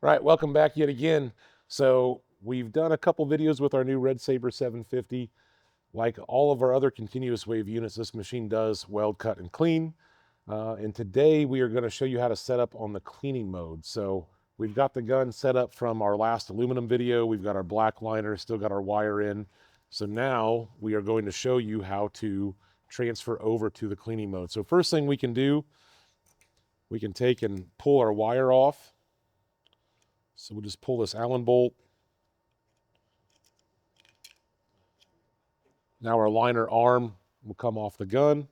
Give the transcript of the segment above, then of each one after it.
All right, welcome back yet again. So we've done a couple videos with our new Red Sabre 750. Like all of our other continuous wave units, this machine does weld, cut, and clean. And today we are going to show you how to set up on the cleaning mode. So we've got the gun set up from our last aluminum video. We've got our black liner, still got our wire in. So now we are going to show you how to transfer over to the cleaning mode. So first thing we can do, we can take and pull our wire off. So we'll just pull this Allen bolt. Now our liner arm will come off the gun.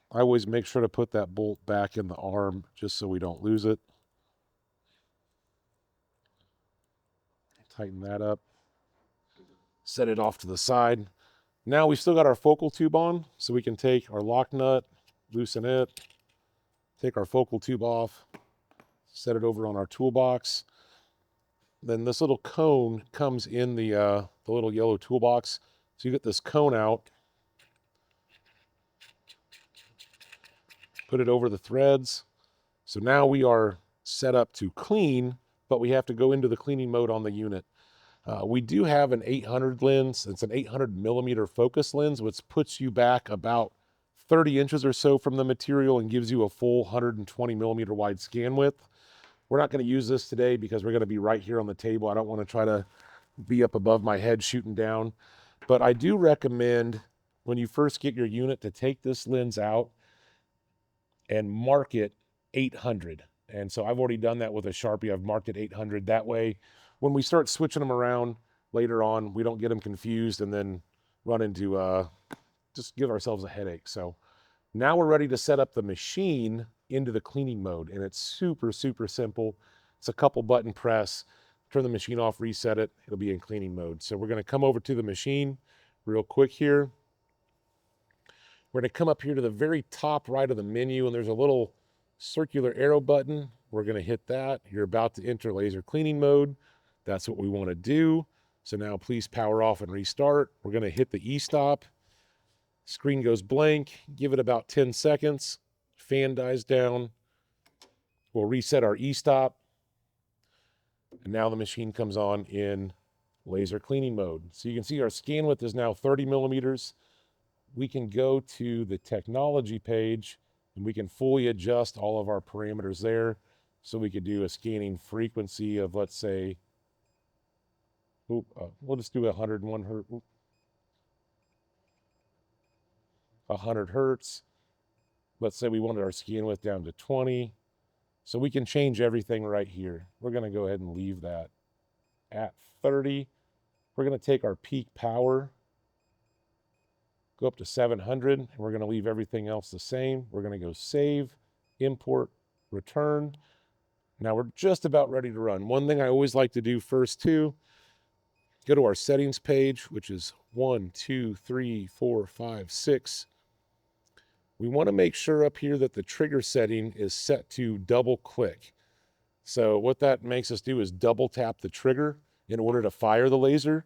I always make sure to put that bolt back in the arm just so we don't lose it. Tighten that up. Set it off to the side. Now we've still got our focal tube on, so we can take our lock nut, loosen it, take our focal tube off, set it over on our toolbox. Then this little cone comes in the little yellow toolbox. So you get this cone out, put it over the threads. So now we are set up to clean, but we have to go into the cleaning mode on the unit. We do have an 800 lens. It's an 800 millimeter focus lens, which puts you back about 30 inches or so from the material and gives you a full 120 millimeter wide scan width. We're not going to use this today because we're going to be right here on the table. I don't want to try to be up above my head shooting down. But I do recommend when you first get your unit to take this lens out and mark it 800. And so I've already done that with a Sharpie. I've marked it 800. That way, when we start switching them around later on, we don't get them confused and then run into just give ourselves a headache. So now we're ready to set up the machine into the cleaning mode. And it's super, super simple. It's a couple button press. Turn the machine off, reset it. It'll be in cleaning mode. So we're going to come over to the machine real quick here. We're going to come up here to the very top right of the menu, and there's a little circular arrow button. We're going to hit that. You're about to enter laser cleaning mode. That's what we want to do. So now please power off and restart. We're going to hit the e-stop. Screen goes blank. Give it about 10 seconds. Fan dies down. We'll reset our e-stop. And now the machine comes on in laser cleaning mode. So you can see our scan width is now 30 millimeters. We can go to the technology page and we can fully adjust all of our parameters there. So we could do a scanning frequency of, let's say, we'll just do 101 hertz, 100 hertz. Let's say we wanted our scan width down to 20. So we can change everything right here. We're going to go ahead and leave that at 30. We're going to take our peak power, go up to 700, and we're going to leave everything else the same. We're going to go save, import, return. Now we're just about ready to run. One thing I always like to do first too, go to our settings page, which is 1, 2, 3, 4, 5, 6. We want to make sure up here that the trigger setting is set to double click. So what that makes us do is double tap the trigger in order to fire the laser.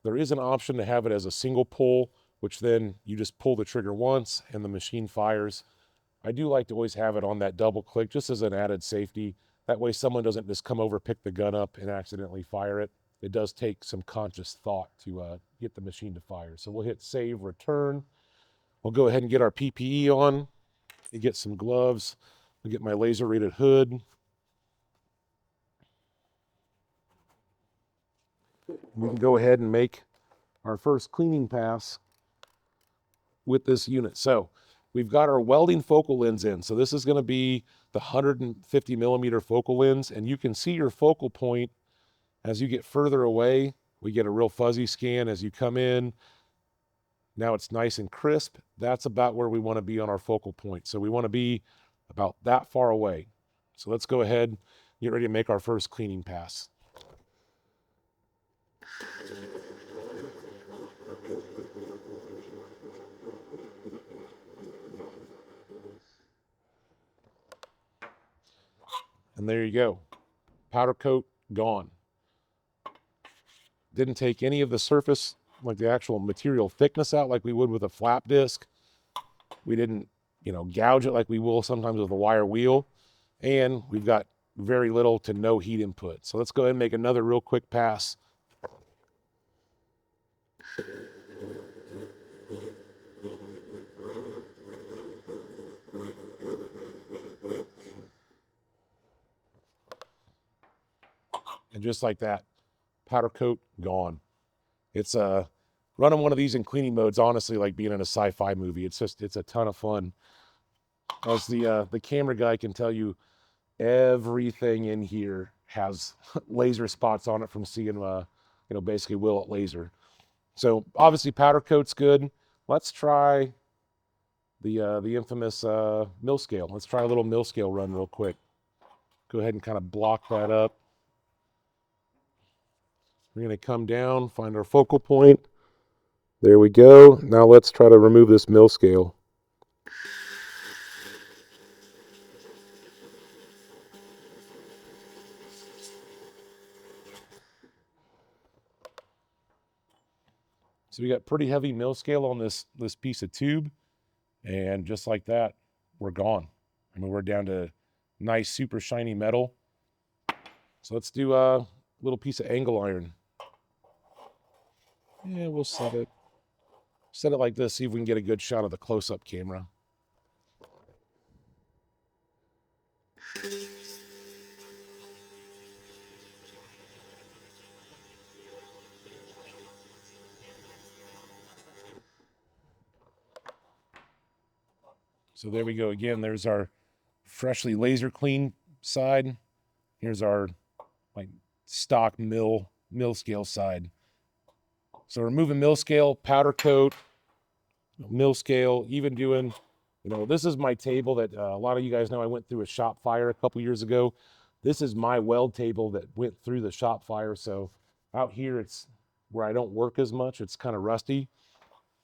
There is an option to have it as a single pull, which then you just pull the trigger once and the machine fires. I do like to always have it on that double click just as an added safety. That way someone doesn't just come over, pick the gun up and accidentally fire it. It does take some conscious thought to get the machine to fire. So we'll hit save, return. We'll go ahead and get our PPE on. You get some gloves. I'll get my laser rated hood. We can go ahead and make our first cleaning pass with this unit. So we've got our welding focal lens in. So this is going to be the 150 millimeter focal lens, and you can see your focal point as you get further away. We get a real fuzzy scan as you come in. Now it's nice and crisp. That's about where we want to be on our focal point. So we want to be about that far away. So let's go ahead and get ready to make our first cleaning pass. And there you go. Powder coat gone. Didn't take any of the surface, like the actual material thickness out like we would with a flap disc. We didn't, gouge it like we will sometimes with a wire wheel. And we've got very little to no heat input. So let's go ahead and make another real quick pass. And just like that, powder coat gone. It's running one of these in cleaning modes, honestly, like being in a sci-fi movie. It's a ton of fun. As the camera guy can tell you, everything in here has laser spots on it from seeing basically Will laser. So obviously powder coat's good. Let's try the infamous mill scale. Let's try a little mill scale run real quick. Go ahead and kind of block that up. We're going to come down, find our focal point. There we go. Now let's try to remove this mill scale. So we got pretty heavy mill scale on this piece of tube, and just like that, we're gone. I mean, we're down to nice, super shiny metal. So let's do a little piece of angle iron. Yeah, we'll set it like this, see if we can get a good shot of the close-up camera. So there we go again. There's our freshly laser clean side. Here's our like stock mill scale side. So removing mill scale, powder coat, mill scale, even doing, this is my table that a lot of you guys know I went through a shop fire a couple years ago. This is my weld table that went through the shop fire. So out here, it's where I don't work as much. It's kind of rusty,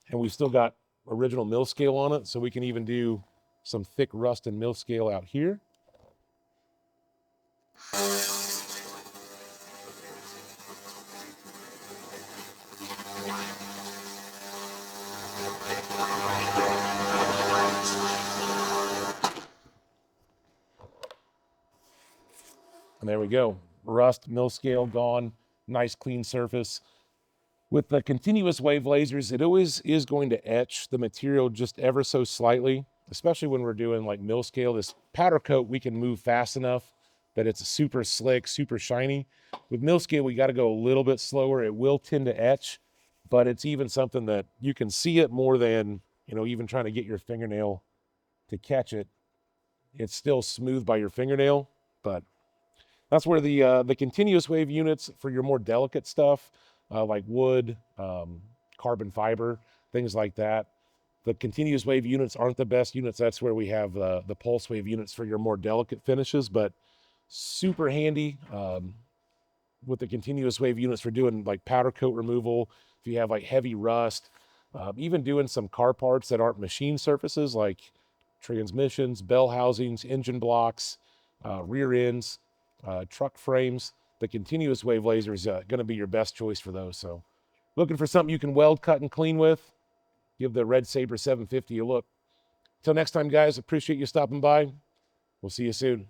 and we've still got original mill scale on it. So we can even do some thick rust and mill scale out here. And there we go. Rust, mill scale gone, nice clean surface. With the continuous wave lasers, it always is going to etch the material just ever so slightly, especially when we're doing like mill scale. This powder coat, we can move fast enough that it's super slick, super shiny. With mill scale, we got to go a little bit slower. It will tend to etch, but it's even something that you can see it more than, even trying to get your fingernail to catch it. It's still smooth by your fingernail, but that's where the continuous wave units for your more delicate stuff, like wood, carbon fiber, things like that. The continuous wave units aren't the best units. That's where we have the pulse wave units for your more delicate finishes, but super handy with the continuous wave units for doing like powder coat removal. If you have like heavy rust, even doing some car parts that aren't machine surfaces like transmissions, bell housings, engine blocks, rear ends, truck frames, the continuous wave laser is going to be your best choice for those. So looking for something you can weld, cut, and clean with, give the Red Sabre 750 a look. Till next time, guys, appreciate you stopping by. We'll see you soon.